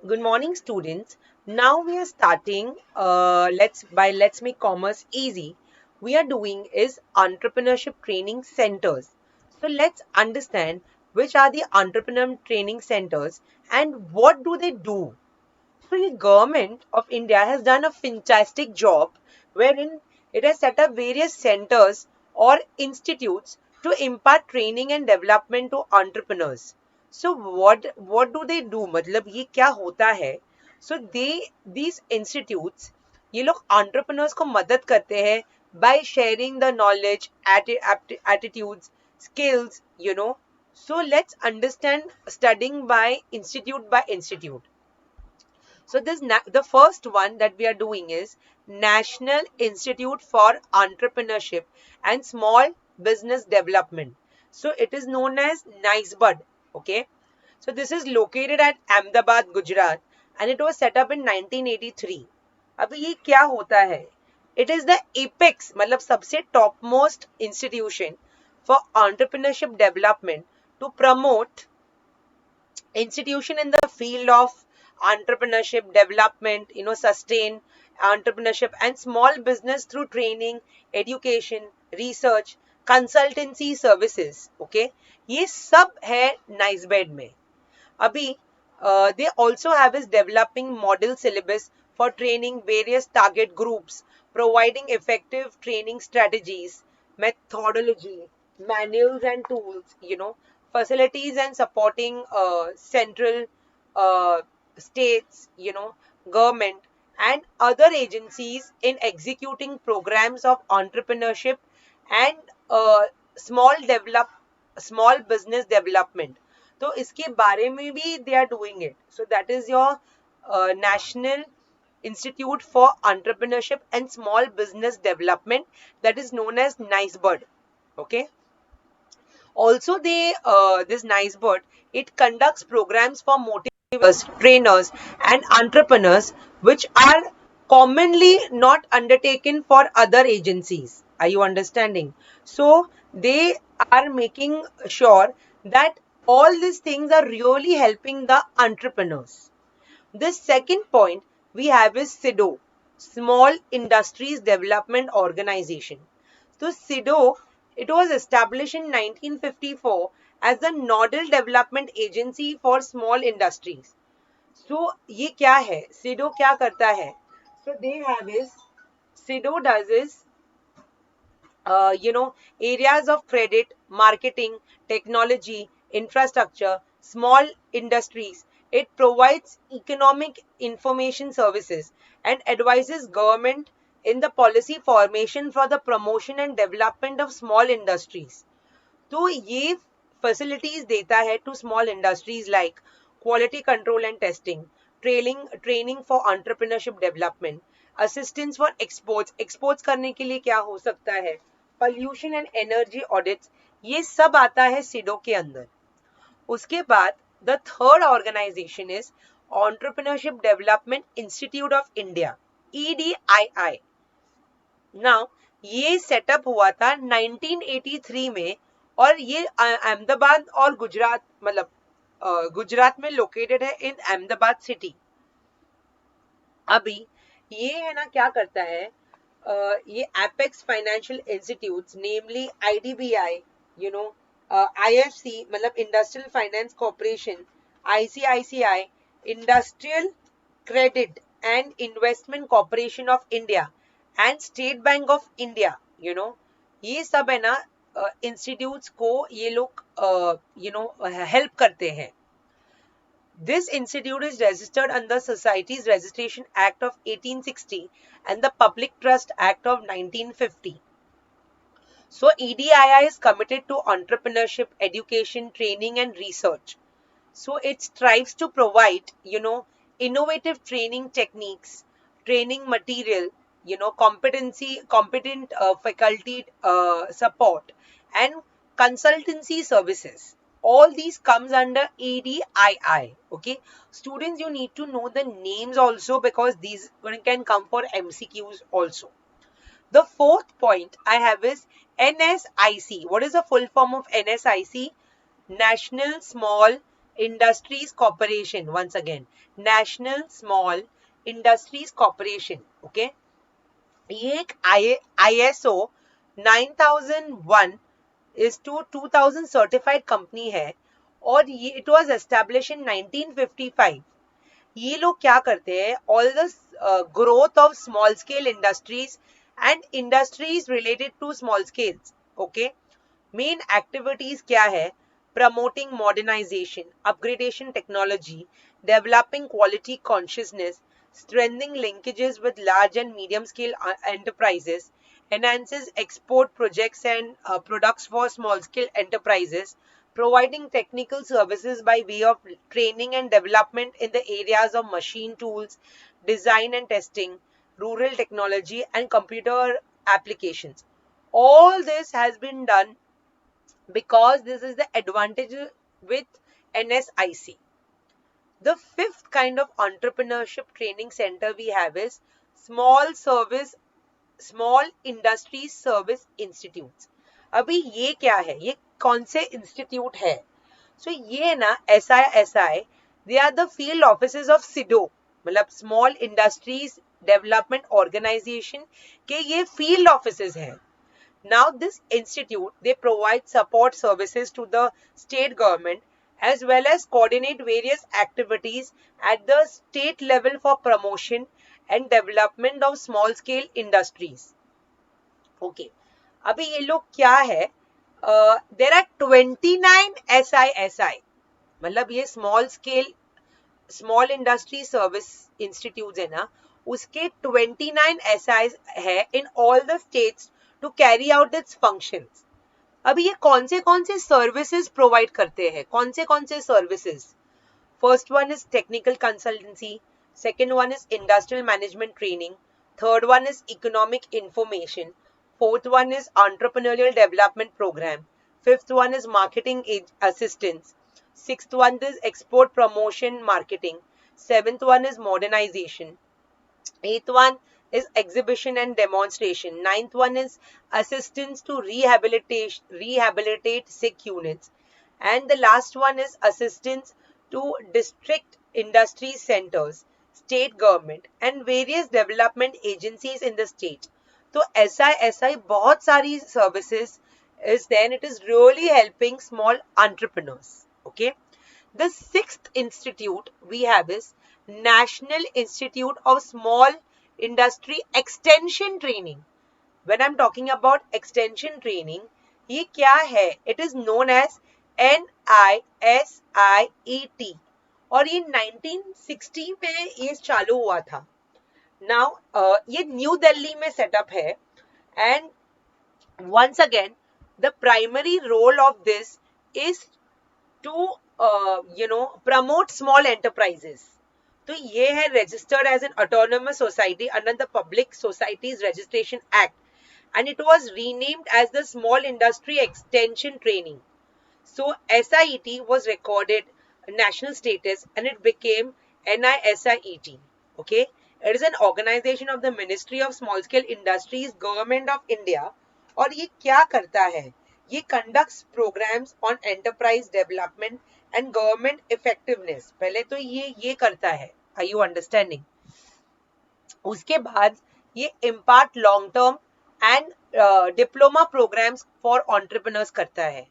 Good morning, students. Now we are starting. Let's make commerce easy. We are doing is entrepreneurship training centers. So let's understand which are the entrepreneur training centers and what do they do. So the government of India has done a fantastic job wherein it has set up various centers or institutes to impart training and development to entrepreneurs. So what do they do? मतलब ये क्या होता है? So these institutes ये लोग entrepreneurs को मदद करते हैं by sharing the knowledge, attitudes, skills, So let's understand studying by institute. So the first one that we are doing is National Institute for Entrepreneurship and Small Business Development. So it is known as NICEBUD. Okay. So this is located at Ahmedabad, Gujarat, and it was set up in 1983. अभी ये क्या होता है? It is the apex, मतलब सबसे topmost institution for entrepreneurship development to promote institution in the field of entrepreneurship development, sustain entrepreneurship and small business through training, education, research, consultancy services. Okay, ये सब है नाइसबेड में. Abhi, they also have is developing model syllabus for training various target groups, providing effective training strategies, methodology, manuals and tools, facilities and supporting central states, government and other agencies in executing programs of entrepreneurship and uh, small develop small business development. तो इसके बारे में भी they are doing it. So that is your National Institute for Entrepreneurship and Small Business Development, that is known as NICEBUD. Okay. Also, this NICEBUD, it conducts programs for motivators, trainers, and entrepreneurs, which are commonly not undertaken for other agencies. Are you understanding? So they are making sure that all these things are really helping the entrepreneurs. The second point we have is SIDO, Small Industries Development Organization. So SIDO, it was established in 1954 as the Nodal Development Agency for Small Industries. So ये क्या है? SIDO क्या करता है? So they have is SIDO does is areas of credit, marketing, technology, infrastructure, small industries. It provides economic information services and advises government in the policy formation for the promotion and development of small industries. तो ये facilities देता है to small industries like quality control and testing, training for entrepreneurship development, assistance for exports करने के लिए क्या हो सकता है, pollution and energy audits, ये सब आता है सिडो के अंदर. उसके बाद the third organization is Entrepreneurship Development Institute of India, EDII. Now ये सेटअप हुआ था 1983 में और ये अहमदाबाद और गुजरात, मतलब गुजरात में लोकेटेड है इन अहमदाबाद सिटी. अभी ये है ना क्या करता है, ये एपेक्स फाइनेंशियल इंस्टीट्यूट्स नेमली आईडीबीआई, आईएफसी मतलब industrial finance corporation, ICICI, industrial credit and investment corporation of India and state bank of India, ये सब है ना इंस्टीट्यूट्स को ये लोग हेल्प करते हैं. This institute is registered under Societies Registration Act of 1860 and the Public Trust Act of 1950. So EDII is committed to entrepreneurship, education, training and research. So it strives to provide, innovative training techniques, training material, competent faculty support and consultancy services. All these comes under EDII. Okay, students, you need to know the names also because these can come for MCQs also. The fourth point I have is NSIC. What is the full form of NSIC? National Small Industries Corporation, once again, National Small Industries Corporation, okay. ये एक ISO 9001 is to 2000 certified company है और ये it was established in 1955. ये लोग क्या करते हैं, all the growth of small scale industries and industries related to small scales, okay. Main activities क्या है, promoting modernisation, upgradation technology, developing quality consciousness, strengthening linkages with large and medium scale enterprises, enhances export projects and products for small scale enterprises, providing technical services by way of training and development in the areas of machine tools, design and testing, rural technology and computer applications. All this has been done because this is the advantage with NSIC. The fifth kind of entrepreneurship training center we have is small industry service institutes. अभी ये क्या है, ये कौन से institute है? So ये ना SISI, they are the field offices of SIDO, मतलब स्मॉल इंडस्ट्रीज डेवलपमेंट ऑर्गेनाइजेशन के ये फील्ड ऑफिसेज हैं. Now this institute, they provide support services to the state government as well as coordinate various activities at the state level for promotion and development of small scale industries. Okay. अभी ये लोग क्या है, there are 29 SISI, मतलब ये small industry service institute है ना, उसके 29 SIs है in all the states to carry out its functions. अभी ये कौन से सर्विसेज प्रोवाइड करते हैं, कौन से services? First one is technical consultancy, second one is industrial management training, third one is economic information, fourth one is entrepreneurial development programme, fifth one is marketing assistance, sixth one is export promotion marketing, seventh one is modernisation, eighth one is exhibition and demonstration, ninth one is assistance to rehabilitate sick units, and the last one is assistance to district industry centers, state government and various development agencies in the state. So SISI बहुत सारी services is then it is really helping small entrepreneurs, okay. The sixth institute we have is National Institute of Small Industry Extension Training. When I'm talking about extension training, ये क्या है? It is known as NISIET और ये 1960 में ये चालू हुआ था. Now ये न्यू दिल्ली में सेटअप है and once again the primary role of this is to promote small enterprises. तो ये है registered as an autonomous society under the Public Societies Registration Act and it was renamed as the Small Industry Extension Training. So SIET was recorded national status and it became NISIET. Okay, it is an organization of the Ministry of Small Scale Industries, Government of India. और ये क्या करता है? ये conducts programs on enterprise development and government effectiveness. पहले तो ये करता है. Are you understanding? उसके बाद ये impart long term and diploma programs for entrepreneurs करता है.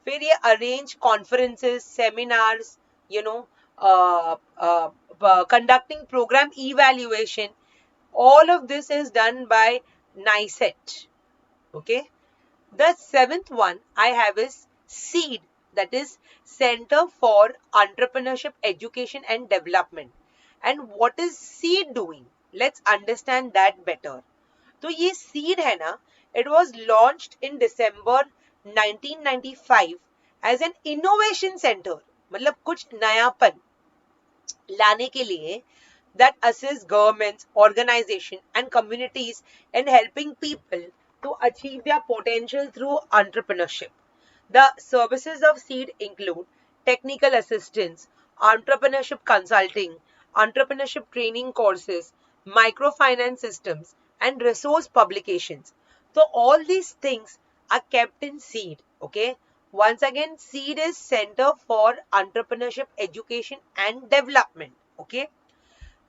फिर ये arrange conferences, seminars, conducting program evaluation. All of this is done by NICET. Okay. The seventh one I have is SEED, that is Center for Entrepreneurship Education and Development. And what is SEED doing? Let's understand that better. तो ये SEED है ना, it was launched in December 1995 as an innovation center, मतलब कुछ नयापन लाने के लिए that assists governments, organizations and communities in helping people to achieve their potential through entrepreneurship. The services of SEED include technical assistance, entrepreneurship consulting, entrepreneurship training courses, microfinance systems, and resource publications. So all these things are kept in SEED. Okay. Once again, SEED is Center for Entrepreneurship Education and Development. Okay.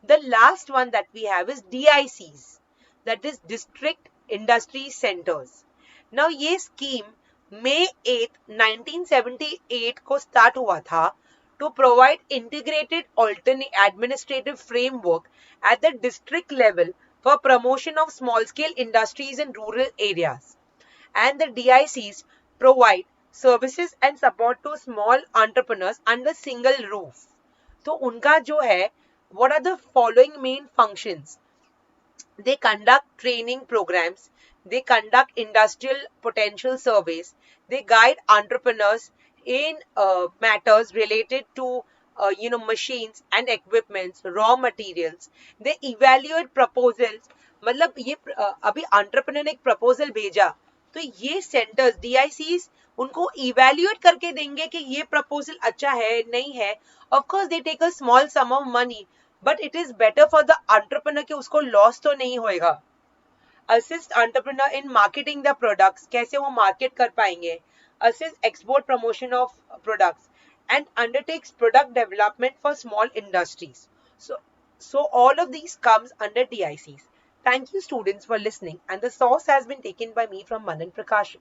The last one that we have is DICs, that is District Industry Centers. Now ये scheme May 8, 1978 को start हुआ था to provide integrated alternate administrative framework at the district level for promotion of small scale industries in rural areas. And the DICs provide services and support to small entrepreneurs under single roof. तो उनका जो है, what are the following main functions? They conduct training programs, they conduct industrial potential surveys, they guide entrepreneurs in matters related to machines and equipments, raw materials. They evaluate proposals. मतलब ये अभी entrepreneur ने एक proposal भेजा, तो ये centers DICs उनको evaluate करके देंगे कि ये proposal अच्छा है नहीं है. Of course they take a small sum of money, but it is better for the entrepreneur कि उसको loss तो नहीं होएगा. Assist entrepreneur in marketing the products, कैसे वो market कर पाएंगे. Assist export promotion of products and undertakes product development for small industries. So all of these comes under DICs. Thank you students for listening, and the source has been taken by me from Manan Prakash.